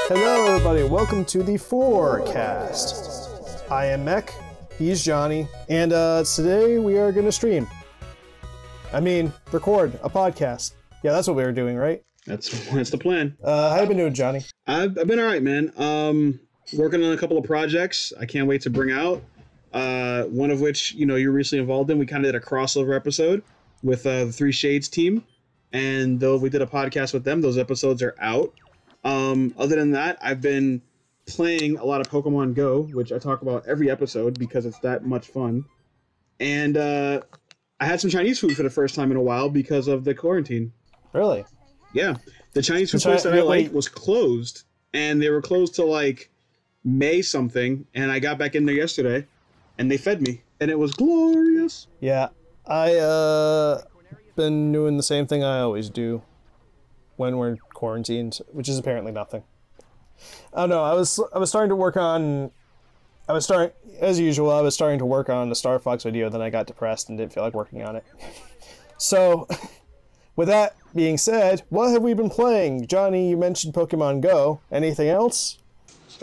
Hello, everybody. Welcome to the Forecast. I am Mech. He's Johnny, and today we are going to stream. I mean, record a podcast. Yeah, that's what we were doing, right? That's the plan. How you been doing, Johnny? I've been all right, man. Working on a couple of projects I can't wait to bring out. One of which, you're recently involved in. We kind of did a crossover episode with the Three Shades team. And though we did a podcast with them, those episodes are out. Other than that, I've been playing a lot of Pokemon Go, which I talk about every episode because it's that much fun. And I had some Chinese food for the first time in a while because of the quarantine. Really? Yeah. The Chinese food place that I liked was closed. And they were closed till like May something. And I got back in there yesterday and they fed me. And it was glorious. Yeah. I been doing the same thing I always do when we're quarantined, which is apparently nothing. I don't know. I was starting to work on. As usual, I was starting to work on the Star Fox video. Then I got depressed and didn't feel like working on it. So, with that being said, what have we been playing, Johnny? You mentioned Pokemon Go. Anything else?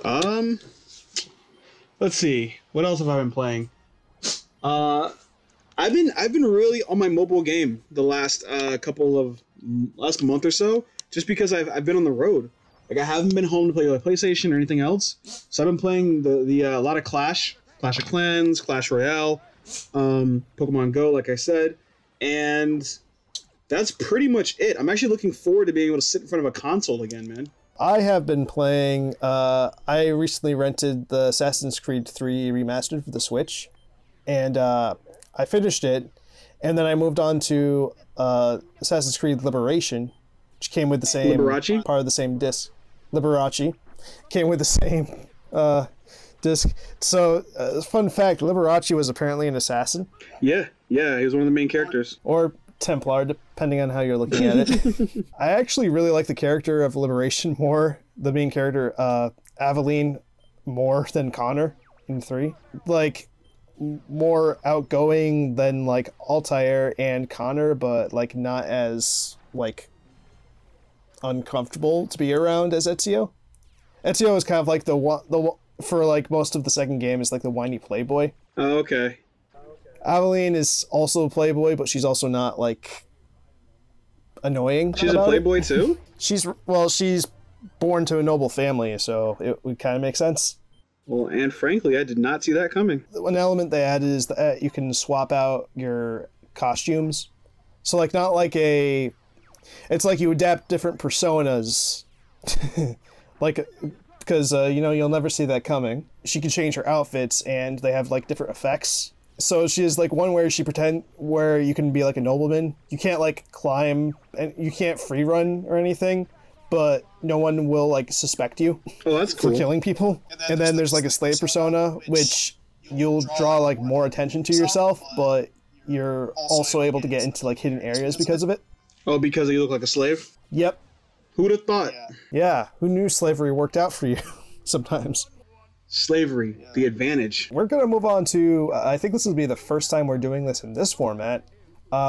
Let's see. What else have I been playing? I've been really on my mobile game the last last month or so, just because I've been on the road. Like I haven't been home to play like PlayStation or anything else, so I've been playing a lot of Clash of Clans, Clash Royale, Pokemon Go, like I said, and that's pretty much it. I'm actually looking forward to being able to sit in front of a console again, man. I have been playing. I recently rented the Assassin's Creed 3 Remastered for the Switch, and I finished it, and then I moved on to Assassin's Creed Liberation, which came with the same Liberace? part of the same disc. Liberace came with the same disc. So, fun fact: Liberace was apparently an assassin. Yeah, he was one of the main characters. Or Templar, depending on how you're looking at it. I actually really like the character of Liberation more, the main character, Aveline, more than Connor in 3. Like, more outgoing than like Altair and Connor, but like not as like uncomfortable to be around as Ezio. Ezio is kind of like the for like most of the second game is like the whiny playboy. Oh, okay. Aveline is also a playboy, but she's also not like annoying. She's a playboy too? She's born to a noble family, so it would kind of make sense. Well, and frankly, I did not see that coming. One element they added is that you can swap out your costumes. So, like, not like it's like you adapt different personas. Like, because, you'll never see that coming. She can change her outfits, and they have, like, different effects. So she has, like, one where where you can be, like, a nobleman. You can't, like, climb, and you can't free run or anything. But no one will like suspect you for killing people. And then there's like a slave persona, which you'll draw like more attention to yourself, but you're also able to get into like hidden areas because of it. Oh, because you look like a slave? Yep. Who'd have thought? Yeah, who knew slavery worked out for you sometimes? Slavery, the advantage. We're gonna move on to, I think this will be the first time we're doing this in this format.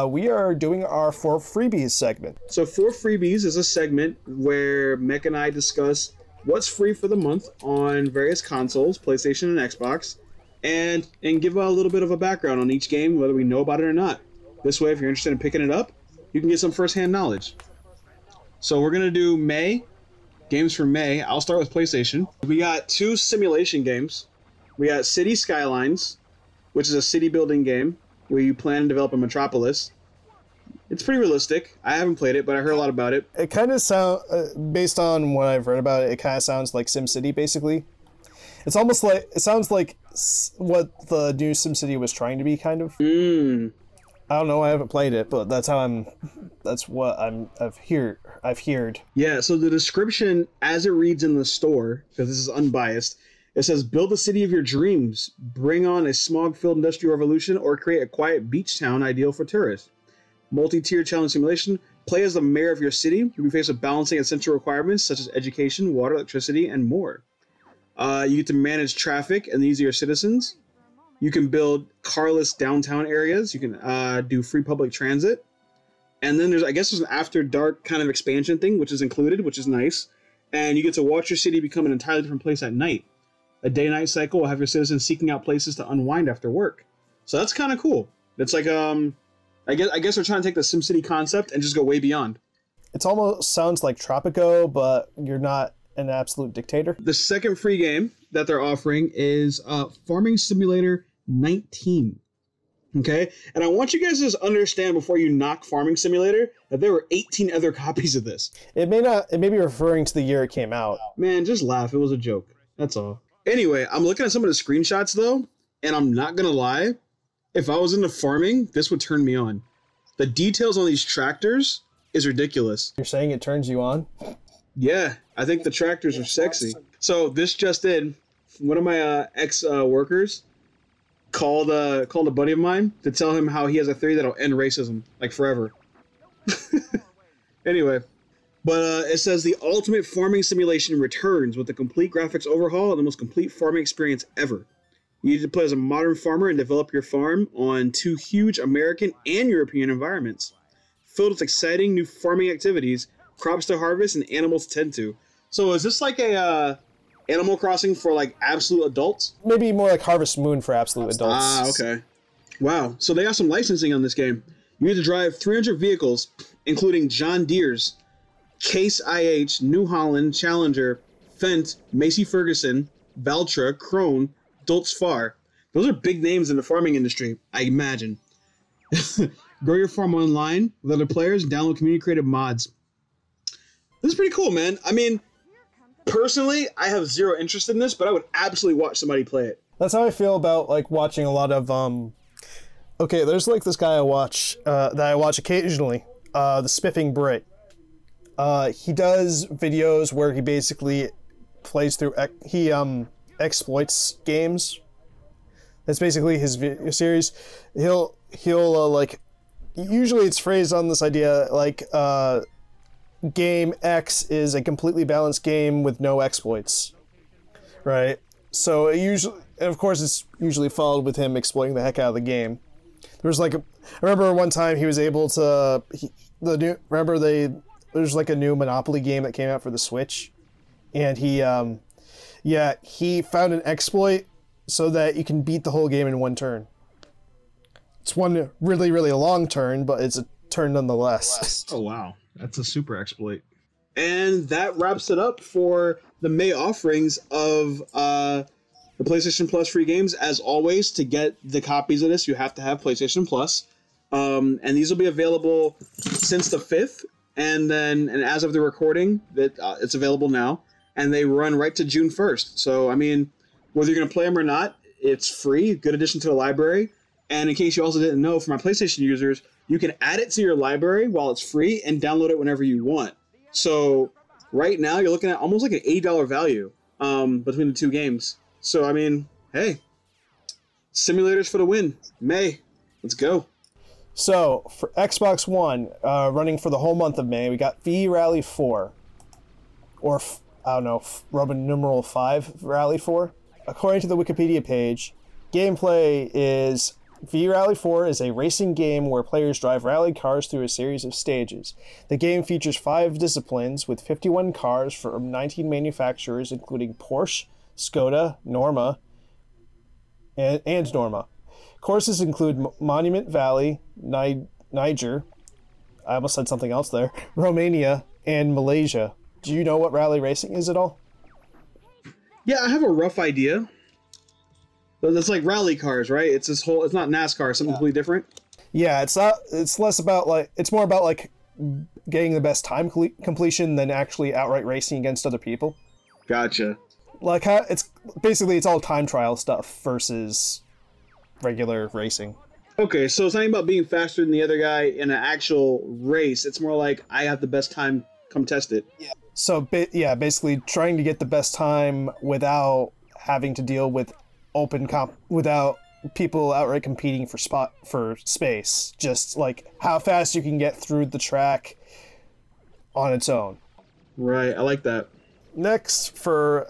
We are doing our 4 Freebies segment. So 4 Freebies is a segment where Mech and I discuss what's free for the month on various consoles, PlayStation and Xbox, and give a little bit of a background on each game, whether we know about it or not. This way, if you're interested in picking it up, you can get some first-hand knowledge. So we're going to do May, games for May. I'll start with PlayStation. We got 2 simulation games. We got City Skylines, which is a city-building game where you plan and develop a metropolis. It's pretty realistic. I haven't played it, but I heard a lot about it. It kind of sounds, based on what I've read about it, it kind of sounds like SimCity, basically. It sounds like what the new SimCity was trying to be, kind of. I don't know, I haven't played it, but that's what I've heard. Yeah, so the description, as it reads in the store, because this is unbiased, it says, build a city of your dreams, bring on a smog-filled industrial revolution, or create a quiet beach town ideal for tourists. Multi-tier challenge simulation, play as the mayor of your city. You'll be faced with balancing essential requirements such as education, water, electricity, and more. You get to manage traffic and the needs of your citizens. You can build carless downtown areas. You can do free public transit. And then there's an after dark kind of expansion thing, which is included, which is nice. and you get to watch your city become an entirely different place at night. A day-night cycle will have your citizens seeking out places to unwind after work. So that's kind of cool. It's like I guess they're trying to take the SimCity concept and just go way beyond. It almost sounds like Tropico, but you're not an absolute dictator. The second free game that they're offering is Farming Simulator 19. Okay? And I want you guys to just understand before you knock Farming Simulator that there were 18 other copies of this. It may be referring to the year it came out. Man, just laugh. It was a joke. That's all. Anyway, I'm looking at some of the screenshots though, and I'm not gonna lie. If I was into farming, this would turn me on. The details on these tractors is ridiculous. You're saying it turns you on? Yeah, I think the tractors are sexy. So this just in, one of my ex-workers called a buddy of mine to tell him how he has a theory that'll end racism, like forever. Anyway, but it says the ultimate farming simulation returns with the complete graphics overhaul and the most complete farming experience ever. You need to play as a modern farmer and develop your farm on 2 huge American and European environments, filled with exciting new farming activities, crops to harvest, and animals to tend to. So is this like a Animal Crossing for like absolute adults? Maybe more like Harvest Moon for absolute adults. Ah, okay. Wow. So they got some licensing on this game. You need to drive 300 vehicles, including John Deere's, Case IH, New Holland, Challenger, Fendt, Massey Ferguson, Valtra, Krone, Dulce Far. Those are big names in the farming industry, I imagine. Grow your farm online with other players and download community-created mods. This is pretty cool, man. I mean, personally, I have zero interest in this, but I would absolutely watch somebody play it. That's how I feel about like watching a lot of okay, there's like this guy I watch that I watch occasionally, the Spiffing Brit. He does videos where he basically plays through exploits games. That's basically his video series. He'll like, usually it's phrased on this idea like game X is a completely balanced game with no exploits, right? So it usually, and of course it's usually followed with him exploiting the heck out of the game. There was like I remember one time he was able to there's like a new Monopoly game that came out for the Switch, and he found an exploit so that you can beat the whole game in one turn. It's one really, really long turn, but it's a turn nonetheless. Oh, wow. That's a super exploit. And that wraps it up for the May offerings of the PlayStation Plus free games. As always, to get the copies of this, you have to have PlayStation Plus. And these will be available since the 5th. And as of the recording, it's available now. And they run right to June 1st. So, I mean, whether you're going to play them or not, it's free. Good addition to the library. And in case you also didn't know, for my PlayStation users, you can add it to your library while it's free and download it whenever you want. So right now, you're looking at almost like an $80 value between the two games. So, I mean, hey, simulators for the win. May, let's go. So, for Xbox One, running for the whole month of May, we got V Rally 4. Or, I don't know, Roman numeral 5 Rally 4. According to the Wikipedia page, gameplay is V Rally 4 is a racing game where players drive rally cars through a series of stages. The game features 5 disciplines with 51 cars from 19 manufacturers, including Porsche, Skoda, Norma, and Norma. Courses include Monument Valley, Niger, I almost said something else there, Romania, and Malaysia. Do you know what rally racing is at all? Yeah, I have a rough idea. It's like rally cars, right? It's this whole, it's not NASCAR, it's something completely different. Yeah, it's not, it's less about like, it's more about like getting the best time completion than actually outright racing against other people. Gotcha. Like, it's basically, it's all time trial stuff versus regular racing. Okay, so it's not even about being faster than the other guy in an actual race. It's more like, I have the best time, come test it. Yeah. So, basically trying to get the best time without having to deal with without people outright competing for space. Just like how fast you can get through the track on its own. Right, I like that. Next for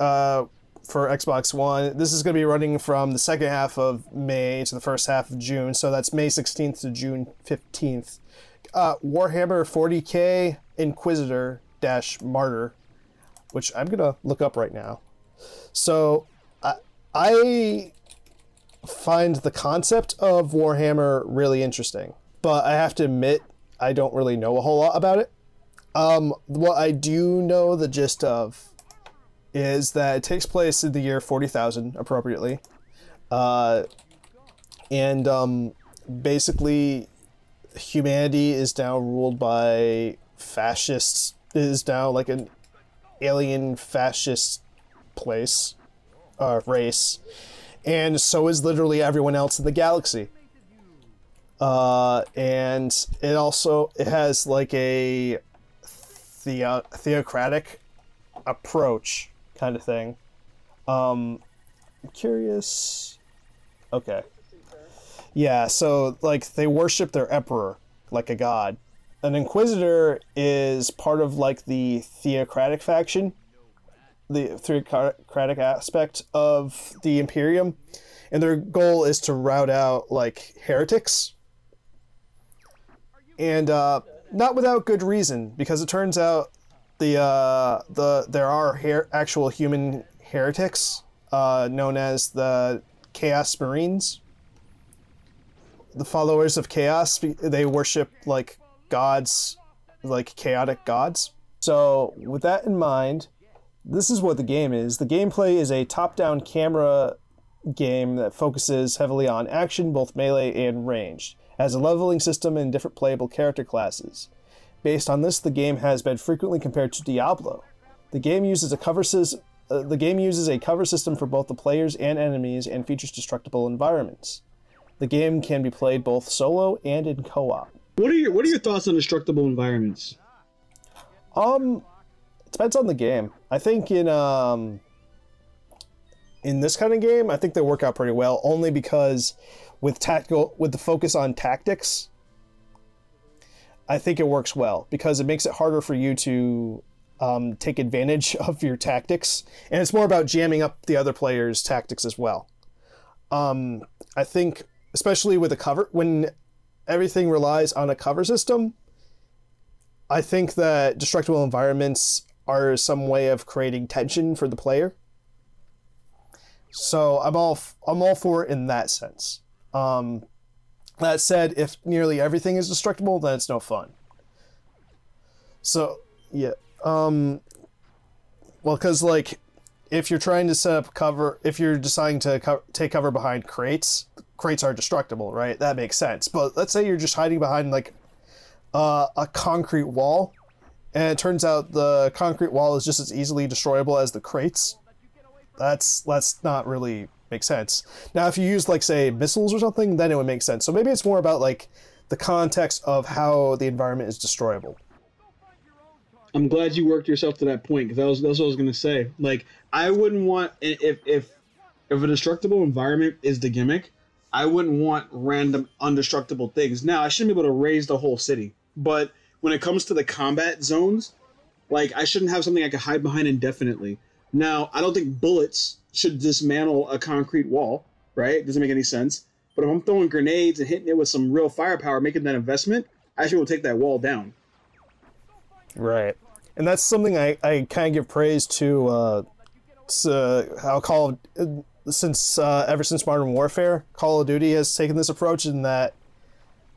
Xbox One, this is going to be running from the second half of May to the first half of June, so that's May 16th to June 15th. Warhammer 40k Inquisitor-Martyr. which I'm gonna look up right now. So I find the concept of Warhammer really interesting, but I have to admit I don't really know a whole lot about it. What I do know the gist of is that it takes place in the year 40,000 appropriately, and basically humanity is now ruled by fascists. It is now like an alien fascist place, race, and so is literally everyone else in the galaxy. And it has like a theocratic approach kind of thing. I'm curious. Okay. Yeah, so like they worship their emperor like a god. An inquisitor is part of like the theocratic faction, the theocratic aspect of the Imperium, and their goal is to rout out like heretics. And not without good reason, because it turns out there are actual human heretics known as the Chaos Marines. The followers of Chaos, they worship like gods, like chaotic gods. So with that in mind, this is what the game is. The gameplay is a top-down camera game that focuses heavily on action, both melee and ranged, has a leveling system and different playable character classes. Based on this, the game has been frequently compared to Diablo. The game uses a cover system for both the players and enemies and features destructible environments. The game can be played both solo and in co-op. What are your thoughts on destructible environments? It depends on the game. I think in this kind of game, I think they work out pretty well, only because with the focus on tactics, I think it works well because it makes it harder for you to take advantage of your tactics, and it's more about jamming up the other player's tactics as well. I think, especially with a cover, when everything relies on a cover system, I think that destructible environments are some way of creating tension for the player. So I'm all for it in that sense. That said, if nearly everything is destructible, then it's no fun. So yeah, well, because like if you're trying to set up cover, if you're deciding to take cover behind crates are destructible, right? That makes sense. But let's say you're just hiding behind like a concrete wall, and it turns out the concrete wall is just as easily destroyable as the crates. That's not really make sense. Now, if you use like say missiles or something, then it would make sense. So maybe it's more about like the context of how the environment is destroyable. I'm glad you worked yourself to that point, because that's what I was going to say. Like, I wouldn't want, if a destructible environment is the gimmick, I wouldn't want random undestructible things. Now, I shouldn't be able to raise the whole city, but when it comes to the combat zones, like, I shouldn't have something I can hide behind indefinitely. Now, I don't think bullets should dismantle a concrete wall, right? It doesn't make any sense. But if I'm throwing grenades and hitting it with some real firepower, making that investment, I should be able to take that wall down. Right. And that's something I kind of give praise to how ever since Modern Warfare, Call of Duty has taken this approach in that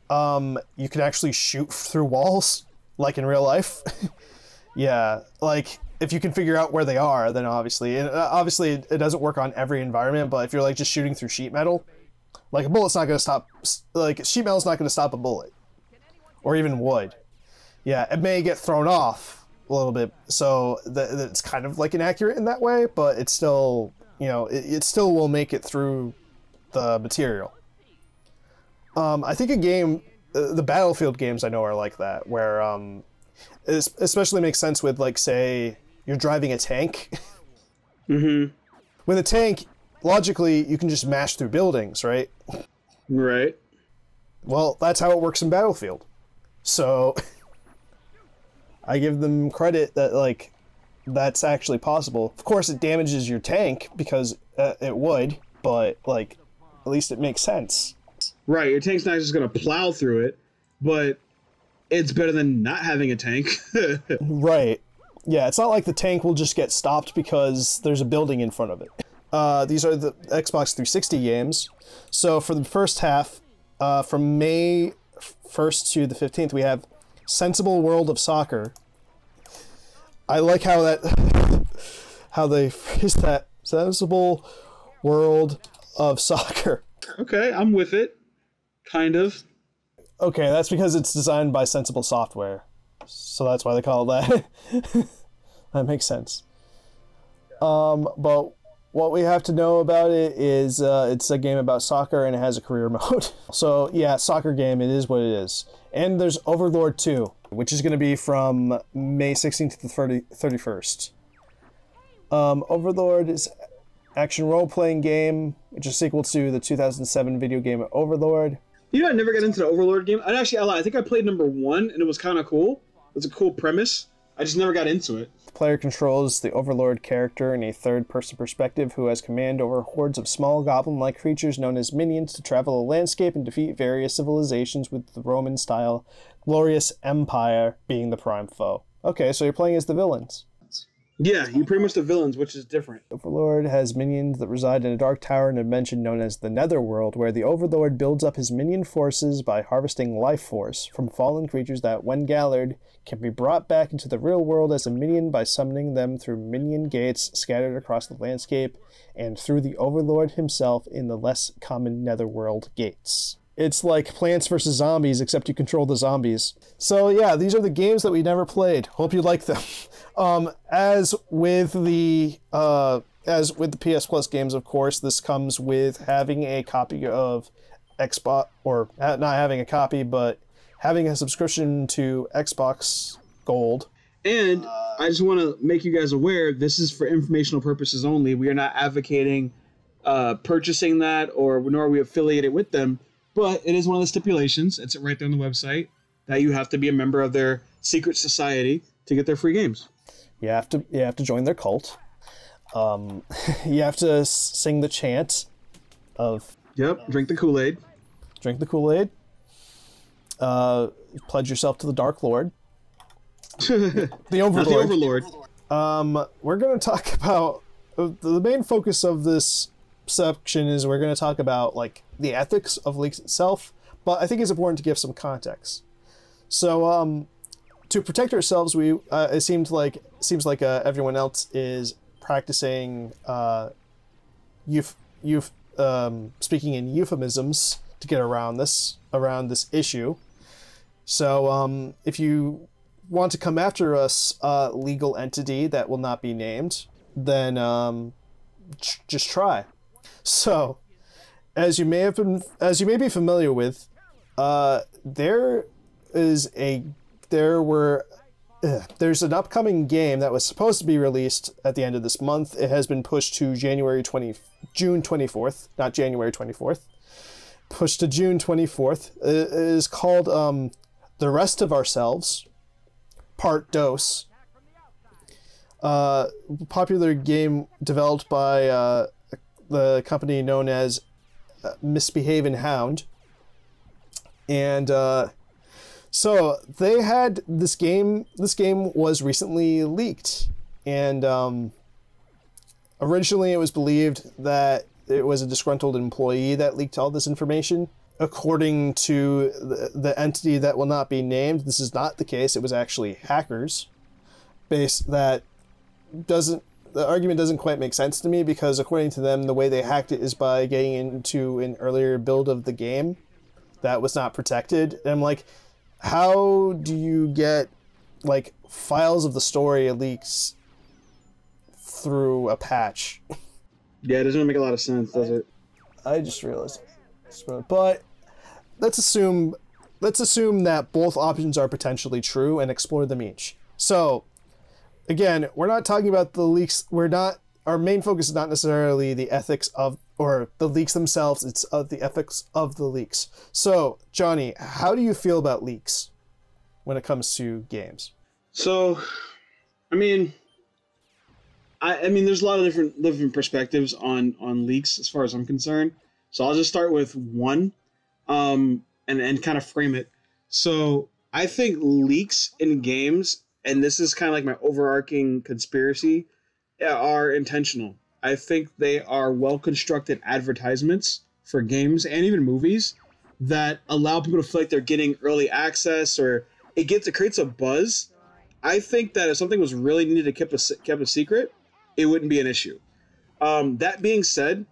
you can actually shoot through walls, like in real life. Yeah, like if you can figure out where they are, then obviously it doesn't work on every environment, but if you're like just shooting through sheet metal, like a bullet's not going to stop, like sheet metal's not going to stop a bullet, or even wood. Yeah, it may get thrown off a little bit, so it's kind of like inaccurate in that way, but it's still, you know, it still will make it through the material. I think a game, the Battlefield games I know are like that, where it especially makes sense with, like, say, you're driving a tank. Mm-hmm. With a tank, logically, you can just mash through buildings, right? Right. Well, that's how it works in Battlefield. So I give them credit that, like, that's actually possible. Of course, it damages your tank, because it would, but, like, at least it makes sense. Right, your tank's not just going to plow through it, but it's better than not having a tank. Right. Yeah, it's not like the tank will just get stopped because there's a building in front of it. These are the Xbox 360 games. So for the first half, from May 1st to the 15th, we have Sensible World of Soccer. I like how they phrase that. Sensible World of Soccer. Okay, I'm with it. Kind of. Okay, that's because it's designed by Sensible Software. So that's why they call it that. That makes sense. But what we have to know about it is it's a game about soccer and it has a career mode. So yeah, soccer game, it is what it is. And there's Overlord 2, which is going to be from May 16th to the 31st. Overlord is action role-playing game, which is a sequel to the 2007 video game Overlord. You know, I never got into the Overlord game. I think I played number 1, and it was kind of cool. It was a cool premise. I just never got into it. The player controls the Overlord character in a third-person perspective who has command over hordes of small goblin-like creatures known as minions to travel a landscape and defeat various civilizations, with the Roman-style glorious empire being the prime foe. Okay, so you're playing as the villains. Yeah, you're pretty much the villains, which is different. Overlord has minions that reside in a dark tower in a dimension known as the Netherworld, where the Overlord builds up his minion forces by harvesting life force from fallen creatures that, when gathered, can be brought back into the real world as a minion by summoning them through minion gates scattered across the landscape and through the Overlord himself in the less common Netherworld gates. It's like Plants vs. Zombies, except you control the zombies. So yeah, these are the games that we never played. Hope you like them. As with the PS Plus games, of course, this comes with having a copy of Xbox, or not having a copy, but having a subscription to Xbox Gold. And I just want to make you guys aware, this is for informational purposes only. We are not advocating purchasing that, or nor are we affiliated with them. But it is one of the stipulations, it's right there on the website, that you have to be a member of their secret society to get their free games. You have to join their cult. You have to sing the chant of... Yep, drink the Kool-Aid. Drink the Kool-Aid. Pledge yourself to the Dark Lord. The Overlord. Not the Overlord. We're going to talk about... The main focus of this section is we're going to talk about like the ethics of leaks itself, but I think it's important to give some context. So to protect ourselves, it seems like everyone else is practicing speaking in euphemisms to get around this issue. So if you want to come after us, legal entity that will not be named, then just try. So, as you may be familiar with, there's an upcoming game that was supposed to be released at the end of this month. It has been pushed to June 24th, not January 24th. Pushed to June 24th. It is called The Rest of Ourselves, Part Dos. Popular game developed by the company known as Misbehavin' Hound. And so they had this game. This game was recently leaked, and originally it was believed that it was a disgruntled employee that leaked all this information. According to the entity that will not be named, this is not the case. It was actually hackers. The argument doesn't quite make sense to me, because according to them, the way they hacked it is by getting into an earlier build of the game that was not protected. And I'm like, how do you get like files of the story leaks through a patch? Yeah, it doesn't make a lot of sense, does it? I just realized. But let's assume that both options are potentially true and explore them each. So again, we're not talking about the leaks. Our main focus is not necessarily the ethics of, or the leaks themselves. It's of the ethics of the leaks. So, Johnny, how do you feel about leaks when it comes to games? So, I mean, there's a lot of different perspectives on leaks as far as I'm concerned. So I'll just start with one, and kind of frame it. So I think leaks in games and this is kind of like my overarching conspiracy, are intentional. I think they are well-constructed advertisements for games and even movies that allow people to feel like they're getting early access, or it creates a buzz. I think that if something was really needed to keep a secret, it wouldn't be an issue. That being said,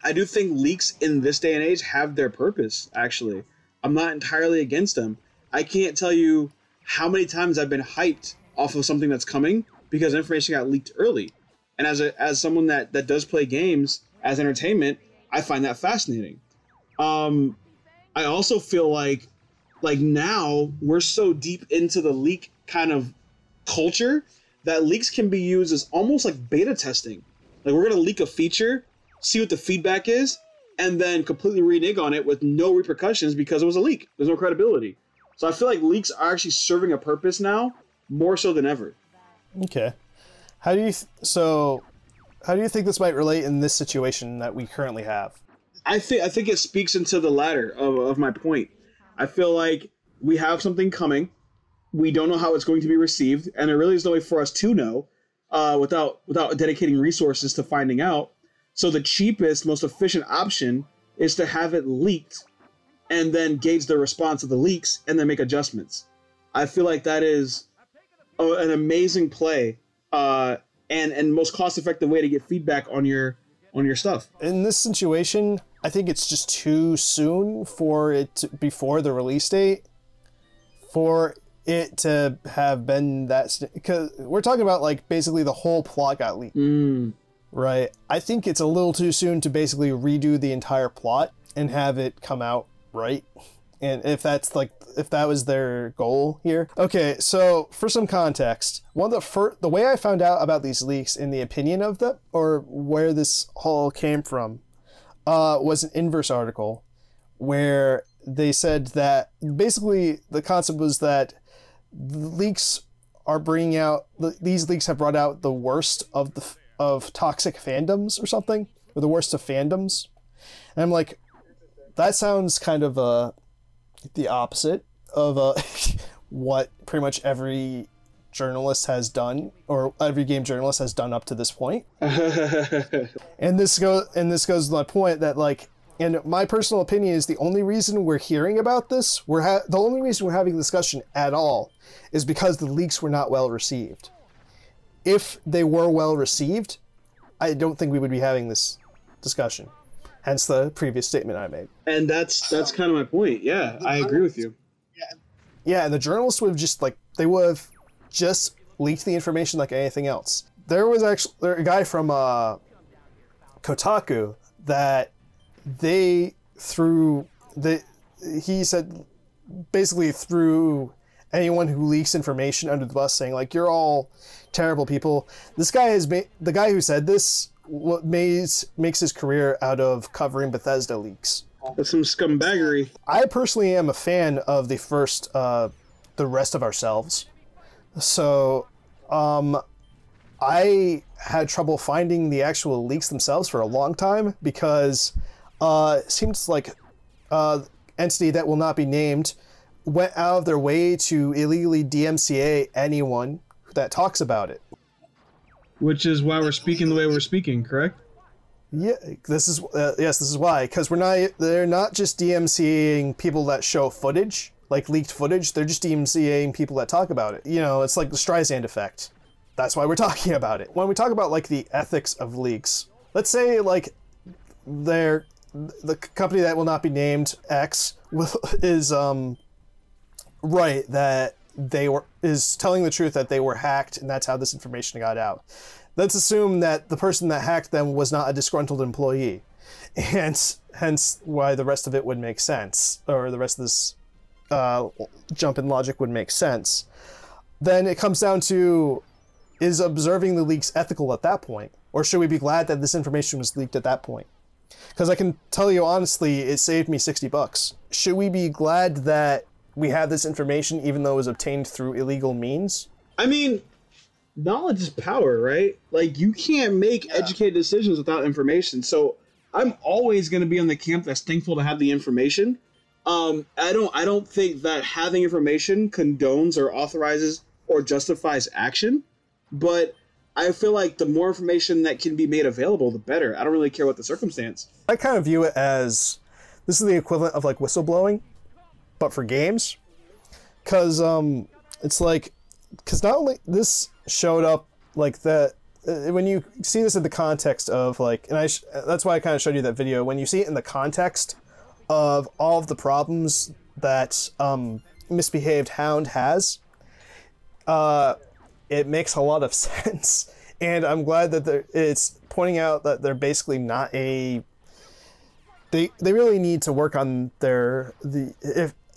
I do think leaks in this day and age have their purpose, actually. I'm not entirely against them. I can't tell you how many times I've been hyped off of something that's coming because information got leaked early. And as someone that does play games as entertainment, I find that fascinating. I also feel like now we're so deep into the leak kind of culture that leaks can be used as almost like beta testing. Like, we're going to leak a feature, see what the feedback is, and then completely renege on it with no repercussions because it was a leak. There's no credibility. So I feel like leaks are actually serving a purpose now more so than ever. Okay. How do you think this might relate in this situation that we currently have? I think it speaks into the latter of my point. I feel like we have something coming. We don't know how it's going to be received, and there really is no way for us to know without dedicating resources to finding out. So the cheapest, most efficient option is to have it leaked and then gauge the response of the leaks and then make adjustments. I feel like that is an amazing play and most cost-effective way to get feedback on your stuff. In this situation, I think it's just too soon for it before the release date for it to have been that, because we're talking about like basically the whole plot got leaked. Right. I think it's a little too soon to basically redo the entire plot and have it come out right. And if that was their goal here. Okay, so for some context, the way I found out about these leaks in the opinion of them, or where this all came from, was an Inverse article where they said that basically the concept was that the leaks are bringing out, these leaks have brought out the worst of toxic fandoms or something, or the worst of fandoms. And I'm like, that sounds kind of the opposite of what pretty much every journalist has done, or every game journalist has done up to this point. and this goes to my point that, like, in my personal opinion, is the only reason we're hearing about this, the only reason we're having a discussion at all is because the leaks were not well received. If they were well received, I don't think we would be having this discussion. Hence the previous statement I made. And that's kind of my point. Yeah, I agree with you. Yeah, and the journalists would have just leaked the information like anything else. There was actually a guy from Kotaku that he said basically threw anyone who leaks information under the bus, saying like, you're all terrible people. This guy the guy who said this makes his career out of covering Bethesda leaks. That's some scumbaggery. I personally am a fan of the first, The Rest of Ourselves. So, I had trouble finding the actual leaks themselves for a long time because it seems like entity that will not be named went out of their way to illegally DMCA anyone that talks about it. Which is why we're speaking the way we're speaking, correct? Yeah, this is why, because they're not just DMCA'ing people that show footage, like leaked footage, they're just DMCA'ing people that talk about it. You know, it's like the Streisand effect. That's why we're talking about it. When we talk about like the ethics of leaks, let's say like the company that will not be named, X, is right that is telling the truth that they were hacked and that's how this information got out. Let's assume that the person that hacked them was not a disgruntled employee, and hence why the rest of it would make sense, or the rest of this jump in logic would make sense. Then it comes down to, is observing the leaks ethical at that point? Or should we be glad that this information was leaked at that point? Because I can tell you honestly, it saved me $60. Should we be glad that we have this information even though it was obtained through illegal means? I mean, knowledge is power, right? Like, you can't make educated decisions without information. So I'm always going to be on the camp that's thankful to have the information. I don't think that having information condones or authorizes or justifies action, but I feel like the more information that can be made available, the better. I don't really care what the circumstance. I kind of view it as this is the equivalent of like whistleblowing, but for games. Because it's like, because not only this showed up like that, when you see this in the context of like, and that's why I kind of showed you that video, when you see it in the context of all of the problems that Misbehaved Hound has, it makes a lot of sense. And I'm glad that it's pointing out that they're basically not a, they really need to work on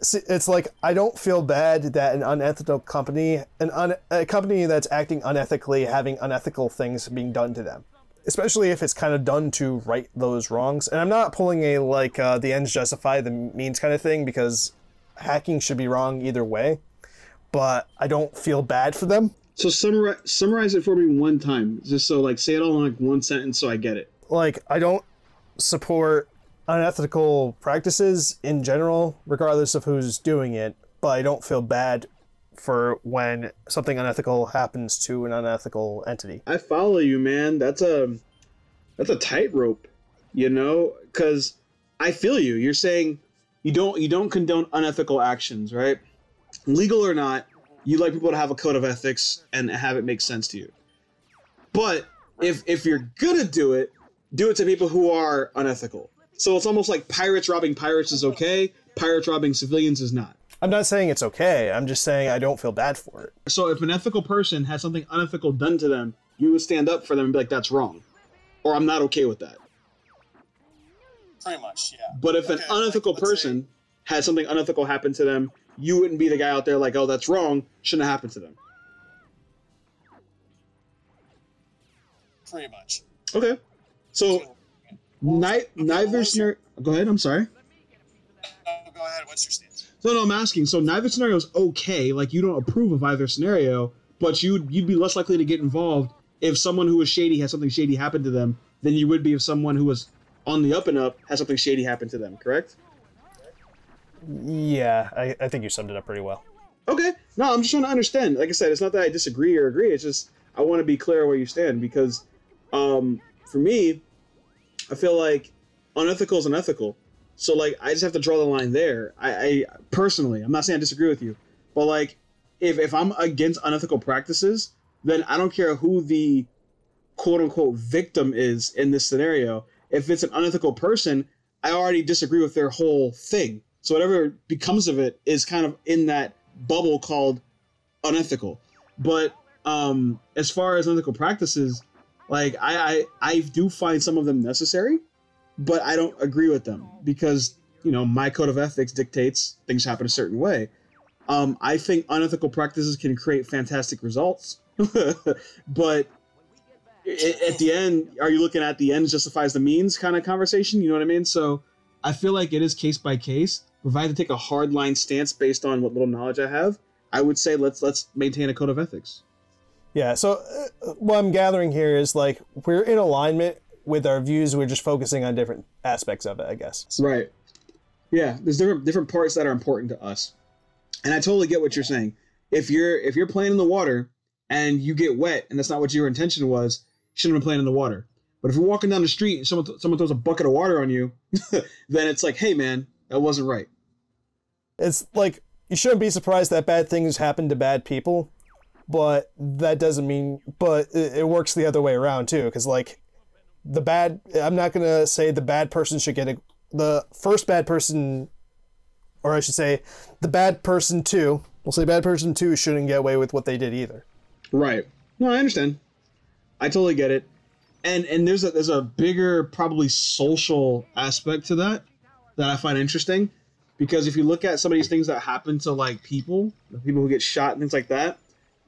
it's like, I don't feel bad that an unethical company, a company that's acting unethically, having unethical things being done to them, especially if it's kind of done to right those wrongs. And I'm not pulling a like the ends justify the means kind of thing, because hacking should be wrong either way, but I don't feel bad for them. So summarize it for me one time, just so like say it all in like one sentence so I get it. Like, I don't support unethical practices in general, regardless of who's doing it, but I don't feel bad for when something unethical happens to an unethical entity. I follow you, man. That's a tightrope, you know, because I feel you. You're saying you don't condone unethical actions, right? Legal or not, you like people to have a code of ethics and have it make sense to you. But if you're gonna do it to people who are unethical. So it's almost like pirates robbing pirates is okay, pirates robbing civilians is not. I'm not saying it's okay. I'm just saying I don't feel bad for it. So if an ethical person has something unethical done to them, you would stand up for them and be like, that's wrong. Or I'm not okay with that. Pretty much, yeah. But if an unethical person had something unethical happen to them, you wouldn't be the guy out there like, oh, that's wrong, shouldn't have happened to them. Pretty much. Okay. So neither scenario. Go ahead. I'm sorry. Go ahead. What's your stance? No, I'm asking. So neither scenario is okay. Like you don't approve of either scenario, but you'd be less likely to get involved if someone who was shady had something shady happen to them than you would be if someone who was on the up and up had something shady happen to them. Correct? Yeah, I think you summed it up pretty well. Okay. No, I'm just trying to understand. Like I said, it's not that I disagree or agree. It's just I want to be clear where you stand because, for me, I feel like unethical is unethical. So, like, I just have to draw the line there. I personally, I'm not saying I disagree with you, but, like, if I'm against unethical practices, then I don't care who the quote-unquote victim is in this scenario. If it's an unethical person, I already disagree with their whole thing. So whatever becomes of it is kind of in that bubble called unethical. But as far as unethical practices, like, I do find some of them necessary, but I don't agree with them because, you know, my code of ethics dictates things happen a certain way. I think unethical practices can create fantastic results, but at the end, are you looking at the end justifies the means kind of conversation? You know what I mean? So I feel like it is case by case. If I had to take a hard line stance based on what little knowledge I have, I would say let's maintain a code of ethics. Yeah, so what I'm gathering here is, like, we're in alignment with our views. We're just focusing on different aspects of it, I guess. Right. Yeah, there's different parts that are important to us. And I totally get what you're saying. If you're playing in the water and you get wet and that's not what your intention was, you shouldn't have been playing in the water. But if you're walking down the street and someone throws a bucket of water on you, then it's like, hey, man, that wasn't right. It's like, you shouldn't be surprised that bad things happen to bad people, but that doesn't mean, but it works the other way around too, because, like, I'm not going to say the bad person should get the first bad person, or I should say the bad person too, we'll say bad person too shouldn't get away with what they did either. Right. No, I understand. I totally get it. And there's a bigger, probably social aspect to that I find interesting, because if you look at some of these things that happen to, like, people who get shot and things like that,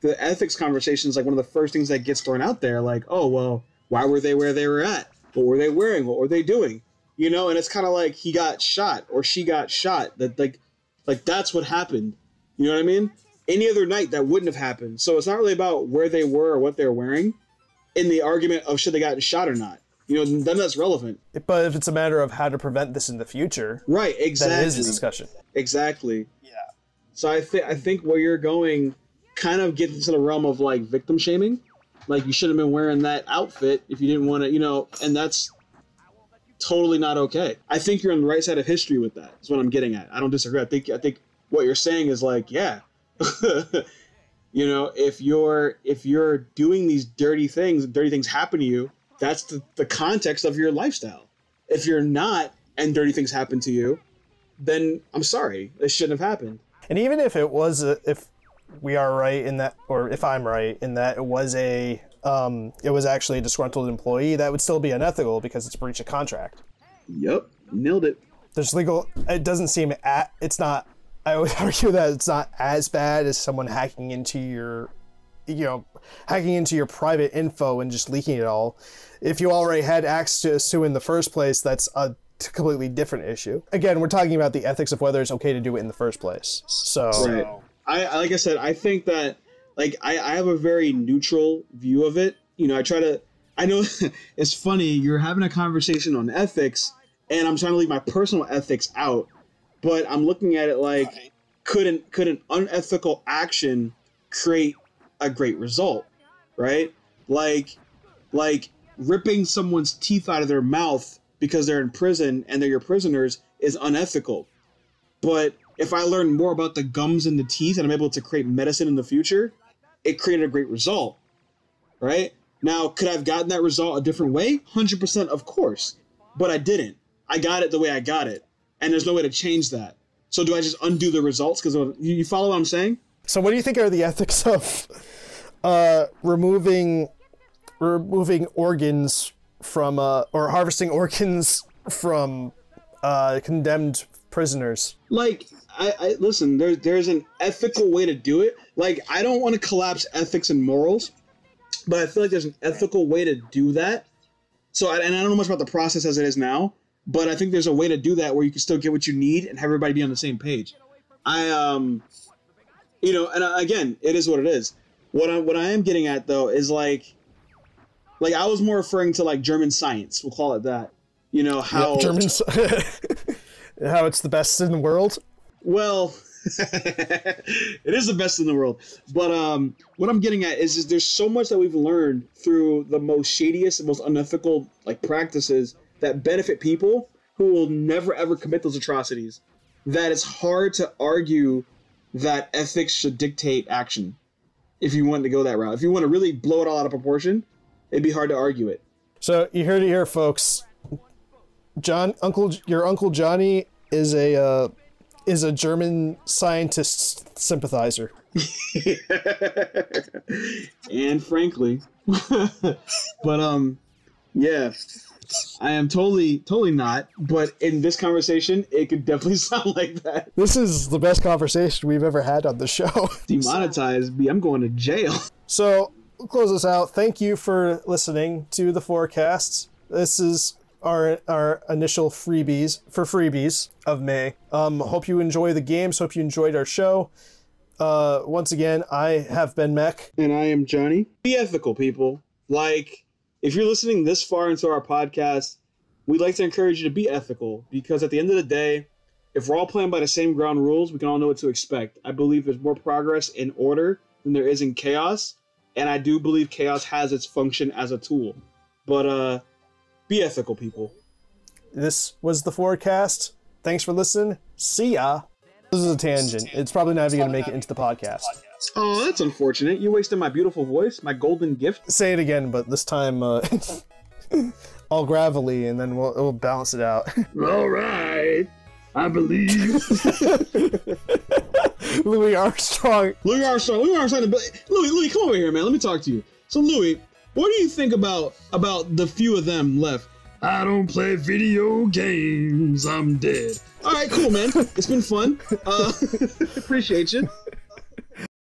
the ethics conversation is like one of the first things that gets thrown out there. Like, oh, well, why were they where they were at? What were they wearing? What were they doing? You know, and it's kind of like he got shot or she got shot. That like that's what happened. You know what I mean? Any other night that wouldn't have happened. So it's not really about where they were or what they're wearing in the argument of should they gotten shot or not. You know, then that's relevant. But if it's a matter of how to prevent this in the future, right? Exactly. That is a discussion. Exactly. Yeah. So I think where you're going kind of gets into the realm of like victim shaming. Like you shouldn't have been wearing that outfit if you didn't want to, you know, and that's totally not okay. I think you're on the right side of history with that. Is what I'm getting at. I don't disagree. I think what you're saying is like, yeah, you know, if you're doing these dirty things happen to you, that's the context of your lifestyle. If you're not, and dirty things happen to you, then I'm sorry, it shouldn't have happened. And even if it was, if we are right in that, or if I'm right in that it was actually a disgruntled employee, that would still be unethical because it's breach of contract. Yep, nailed it. There's legal. It doesn't seem it's not. I would argue that it's not as bad as someone hacking into your private info and just leaking it all. If you already had access to in the first place, that's a completely different issue. Again, we're talking about the ethics of whether it's okay to do it in the first place. So, right. I like I said, I think that like I have a very neutral view of it. You know, I know it's funny, you're having a conversation on ethics and I'm trying to leave my personal ethics out, but I'm looking at it like, could an unethical action create a great result, right? Like ripping someone's teeth out of their mouth because they're in prison and they're your prisoners is unethical. But if I learn more about the gums and the teeth and I'm able to create medicine in the future, it created a great result, right? Now, could I have gotten that result a different way? 100% of course, but I didn't. I got it the way I got it, and there's no way to change that. So do I just undo the results? Because you follow what I'm saying? So what do you think are the ethics of removing organs from or harvesting organs from condemned prisoners? Like, I listen, there's an ethical way to do it. Like, I don't want to collapse ethics and morals, but I feel like there's an ethical way to do that. So, and I don't know much about the process as it is now, but I think there's a way to do that where you can still get what you need and have everybody be on the same page. You know, and again, it is what it is. What I am getting at though is like I was more referring to like German science. We'll call it that. You know how how it's the best in the world. Well, it is the best in the world. But what I'm getting at is there's so much that we've learned through the most shadiest and most unethical like practices that benefit people who will never ever commit those atrocities, that it's hard to argue that ethics should dictate action. If you want to go that route, if you want to really blow it all out of proportion, it'd be hard to argue it. So you heard it here, folks. Your Uncle Johnny is a German scientist sympathizer. And frankly, but yeah, I am totally not. But in this conversation, it could definitely sound like that. This is the best conversation we've ever had on the show. Demonetized me. I'm going to jail. So we'll close this out. Thank you for listening to the forecasts. This is our initial freebies of May. Hope you enjoy the games. Hope you enjoyed our show. Once again, I have been Mech. And I am Johnny. Be ethical, people. Like, if you're listening this far into our podcast, we'd like to encourage you to be ethical, because at the end of the day, if we're all playing by the same ground rules, we can all know what to expect. I believe there's more progress in order than there is in chaos, and I do believe chaos has its function as a tool. But be ethical, people. This was the forecast. Thanks for listening. See ya. This is a tangent. It's probably not even going to make it into the podcast. Oh, that's unfortunate. You wasted my beautiful voice, my golden gift. Say it again, but this time all gravelly, and then we'll balance it out. All right. I believe. Louis Armstrong. Louis, come over here, man. Let me talk to you. So, Louis, what do you think about the few of them left? I don't play video games. I'm dead. All right, cool, man. It's been fun. Appreciate you.